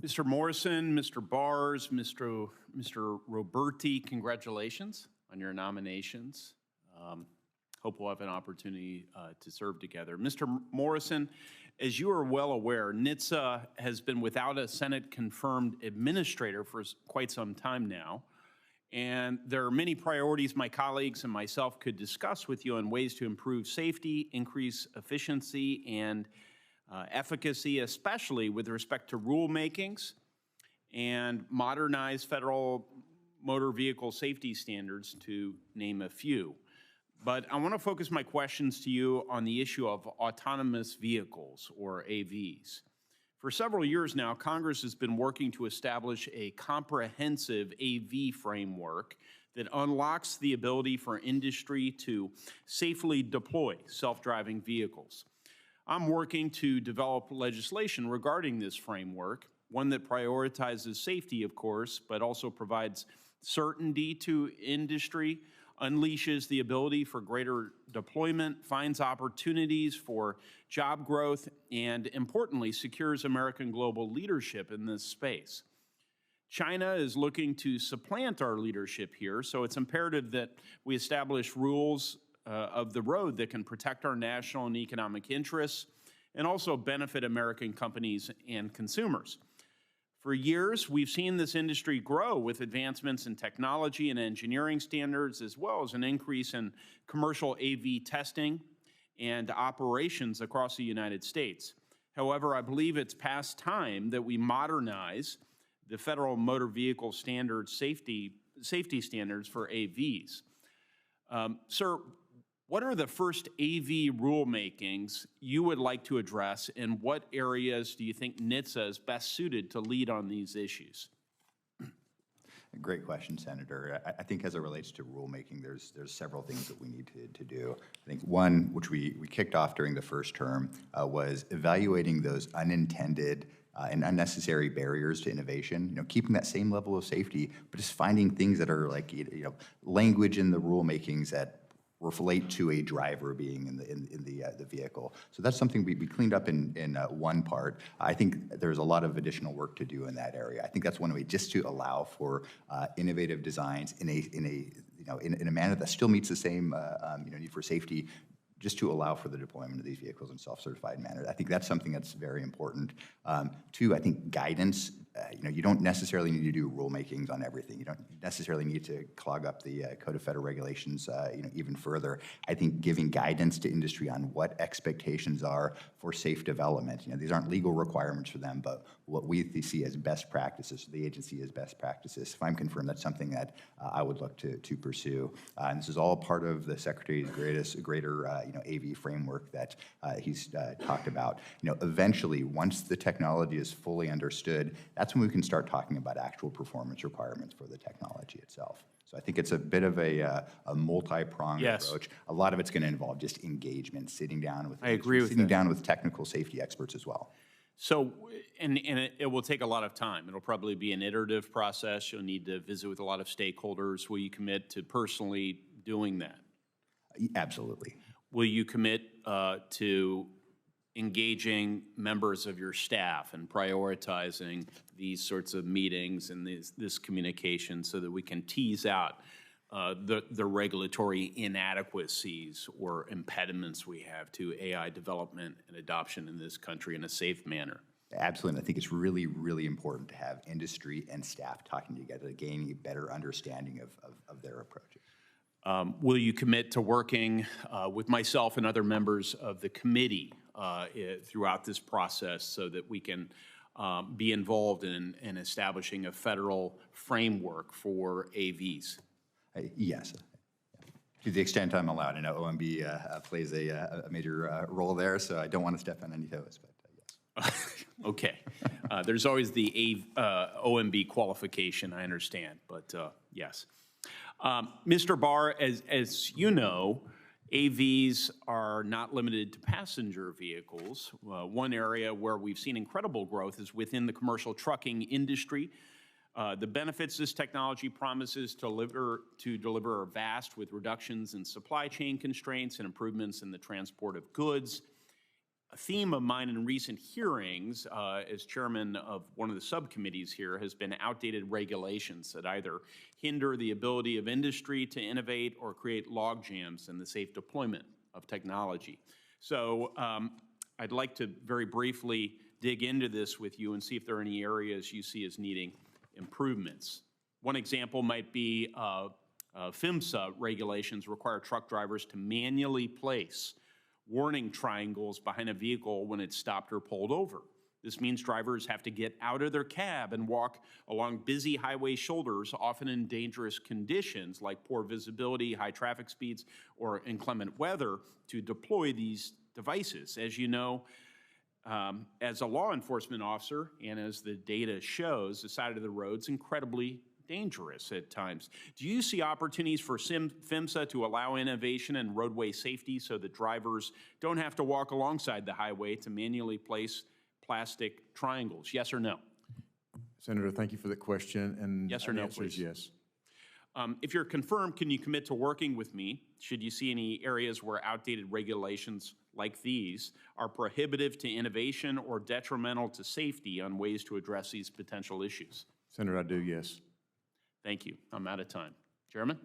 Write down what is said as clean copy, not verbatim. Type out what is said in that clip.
Mr. Morrison, Mr. Bars, Mr. Roberti, congratulations on your nominations. Hope we'll have an opportunity to serve together. Mr. Morrison, as you are well aware, NHTSA has been without a Senate-confirmed administrator for quite some time now. And there are many priorities my colleagues and myself could discuss with you on ways to improve safety, increase efficiency, and efficacy, especially with respect to rulemakings and modernize federal motor vehicle safety standards, to name a few. But I want to focus my questions to you on the issue of autonomous vehicles, or AVs. For several years now, Congress has been working to establish a comprehensive AV framework that unlocks the ability for industry to safely deploy self-driving vehicles. I'm working to develop legislation regarding this framework, one that prioritizes safety, of course, but also provides certainty to industry, unleashes the ability for greater deployment, finds opportunities for job growth, and importantly, secures American global leadership in this space. China is looking to supplant our leadership here, so it's imperative that we establish rules of the road that can protect our national and economic interests and also benefit American companies and consumers. For years, we've seen this industry grow with advancements in technology and engineering standards, as well as an increase in commercial AV testing and operations across the United States. However, I believe it's past time that we modernize the federal motor vehicle standards, safety standards for AVs. Sir, what are the first AV rulemakings you would like to address, and what areas do you think NHTSA is best suited to lead on these issues? Great question, Senator. I think as it relates to rulemaking, there's several things that we need to do. I think one, which we kicked off during the first term, was evaluating those unintended and unnecessary barriers to innovation. Keeping that same level of safety, but just finding things that are like language in the rulemakings that relate to a driver being in the vehicle. So that's something we cleaned up in one part. I think there's a lot of additional work to do in that area. I think that's one way, just to allow for innovative designs in a manner that still meets the same need for safety, just to allow for the deployment of these vehicles in self-certified manner. I think that's something that's very important. Two, I think guidance. You don't necessarily need to do rulemakings on everything. You don't necessarily need to clog up the Code of Federal Regulations even further. I think giving guidance to industry on what expectations are for safe development. These aren't legal requirements for them, but what we see as best practices, the agency as best practices. If I'm confirmed, that's something that I would look to pursue. And this is all part of the Secretary's greater AV framework that he's talked about. Eventually, once the technology is fully understood, that's when we can start talking about actual performance requirements for the technology itself. So I think it's a bit of a multi-pronged approach. A lot of it's going to involve just engagement, sitting down with technical safety experts as well. So, and it will take a lot of time. It'll probably be an iterative process. You'll need to visit with a lot of stakeholders. Will you commit to personally doing that? Absolutely. Will you commit to engaging members of your staff and prioritizing these sorts of meetings and this communication so that we can tease out the regulatory inadequacies or impediments we have to AI development and adoption in this country in a safe manner? Absolutely. I think it's really, really important to have industry and staff talking together to gain a better understanding of their approaches. Will you commit to working with myself and other members of the committee throughout this process so that we can be involved in establishing a federal framework for AVs? Yes. To the extent I'm allowed. I know OMB plays a major role there, so I don't want to step on any toes, but yes. Okay. There's always the OMB qualification, I understand, but yes. Mr. Barr, as you know, AVs are not limited to passenger vehicles. One area where we've seen incredible growth is within the commercial trucking industry. The benefits this technology promises to deliver are vast, with reductions in supply chain constraints and improvements in the transport of goods. A theme of mine in recent hearings as chairman of one of the subcommittees here has been outdated regulations that either hinder the ability of industry to innovate or create log jams in the safe deployment of technology. So I'd like to very briefly dig into this with you and see if there are any areas you see as needing improvements. One example might be PHMSA regulations require truck drivers to manually place warning triangles behind a vehicle when it's stopped or pulled over. This means drivers have to get out of their cab and walk along busy highway shoulders, often in dangerous conditions like poor visibility, high traffic speeds, or inclement weather, to deploy these devices. As you know, as a law enforcement officer, and as the data shows, the side of the road's incredibly dangerous at times. Do you see opportunities for PHMSA to allow innovation and roadway safety so that drivers don't have to walk alongside the highway to manually place plastic triangles? Yes or no? Senator, thank you for that question. And yes or no, the answer is please. yes. If you're confirmed, can you commit to working with me should you see any areas where outdated regulations like these are prohibitive to innovation or detrimental to safety on ways to address these potential issues? Senator, I do, yes. Thank you. I'm out of time. Chairman?